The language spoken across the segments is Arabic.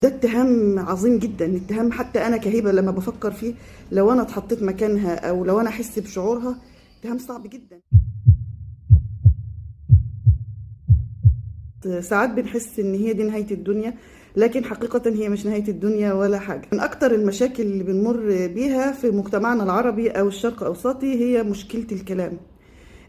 ده اتهام عظيم جدا، اتهام حتى انا كهبه لما بفكر فيه، لو انا اتحطيت مكانها او لو انا احس بشعورها، اتهام صعب جدا. ساعات بنحس ان هي دي نهايه الدنيا، لكن حقيقه هي مش نهايه الدنيا ولا حاجه. من اكتر المشاكل اللي بنمر بيها في مجتمعنا العربي او الشرق الاوسطي هي مشكله الكلام،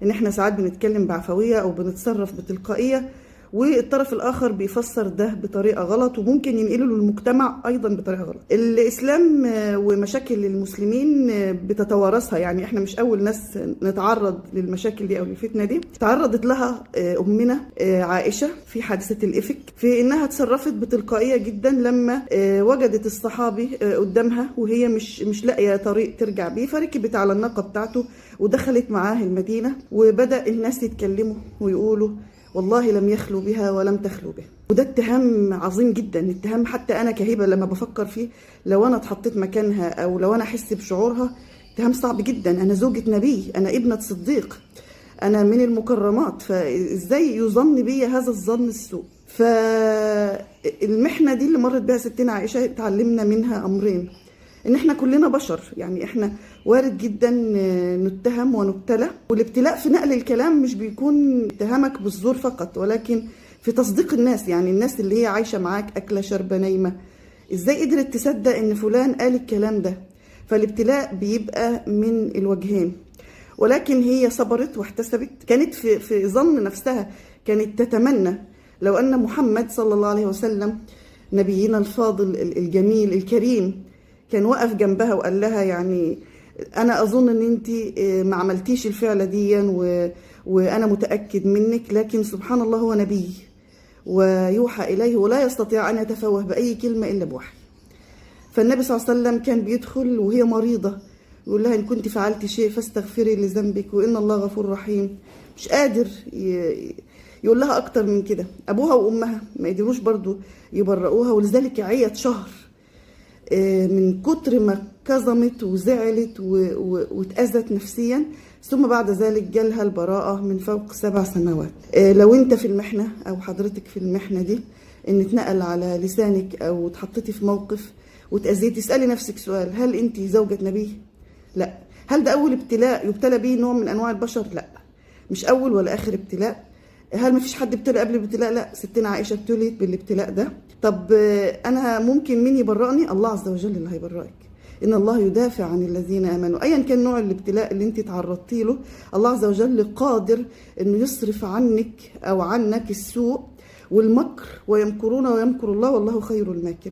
ان احنا ساعات بنتكلم بعفويه او بنتصرف بتلقائيه، والطرف الاخر بيفسر ده بطريقه غلط وممكن ينقله للمجتمع ايضا بطريقه غلط. الاسلام ومشاكل المسلمين بتتوارثها، يعني احنا مش اول ناس نتعرض للمشاكل دي او للفتنه دي. تعرضت لها امنا عائشه في حادثه الافك، في انها تصرفت بتلقائيه جدا لما وجدت الصحابي قدامها وهي مش لاقيه طريق ترجع بيه، فركبت على الناقه بتاعته ودخلت معاه المدينه، وبدا الناس يتكلموا ويقولوا والله لم يخلو بها ولم تخلو به. وده اتهام عظيم جدا، اتهام حتى انا كهبه لما بفكر فيه، لو انا اتحطيت مكانها او لو انا احس بشعورها، اتهام صعب جدا. انا زوجة نبي، انا ابنة صديق، انا من المكرمات، فازاي يظن بي هذا الظن السوء؟ فالمحنه دي اللي مرت بها ستنا عائشه اتعلمنا منها امرين: ان احنا كلنا بشر، يعني احنا وارد جدا نتهم ونبتلى، والابتلاء في نقل الكلام مش بيكون اتهامك بالزور فقط، ولكن في تصديق الناس. يعني الناس اللي هي عايشه معاك اكله شربه نايمه، ازاي قدرت تصدق ان فلان قال الكلام ده؟ فالابتلاء بيبقى من الوجهين، ولكن هي صبرت واحتسبت. كانت في ظن نفسها، كانت تتمنى لو ان محمد صلى الله عليه وسلم نبينا الفاضل الجميل الكريم كان وقف جنبها وقال لها يعني انا اظن ان انت ما عملتيش الفعله دي وانا متاكد منك، لكن سبحان الله هو نبي ويوحى اليه ولا يستطيع ان يتفوه باي كلمه الا بوحي. فالنبي صلى الله عليه وسلم كان بيدخل وهي مريضه يقول لها ان كنت فعلت شيء فاستغفري لذنبك وان الله غفور رحيم. مش قادر يقول لها اكتر من كده. ابوها وامها ما قدروش برضو يبرئوها، ولذلك عيت شهر من كتر ما كظمت وزعلت واتأذت نفسيا، ثم بعد ذلك جالها البراءة من فوق 7 سماوات. لو انت في المحنة او حضرتك في المحنة دي، ان اتنقل على لسانك او اتحطيتي في موقف واتأذيتي، اسألي نفسك سؤال: هل انت زوجة نبي؟ لا. هل ده اول ابتلاء يبتلى به نوع من انواع البشر؟ لا، مش اول ولا اخر ابتلاء. هل مفيش حد ابتلى قبل الابتلاء؟ لا، ستنا عائشه ابتليت بالابتلاء ده. طب انا ممكن مين يبرئني؟ الله عز وجل اللي هيبرئك. ان الله يدافع عن الذين امنوا. ايا كان نوع الابتلاء اللي انت تعرضتي له، الله عز وجل قادر انه يصرف عنك او عنك السوء والمكر، ويمكرون ويمكر الله والله خير الماكرين.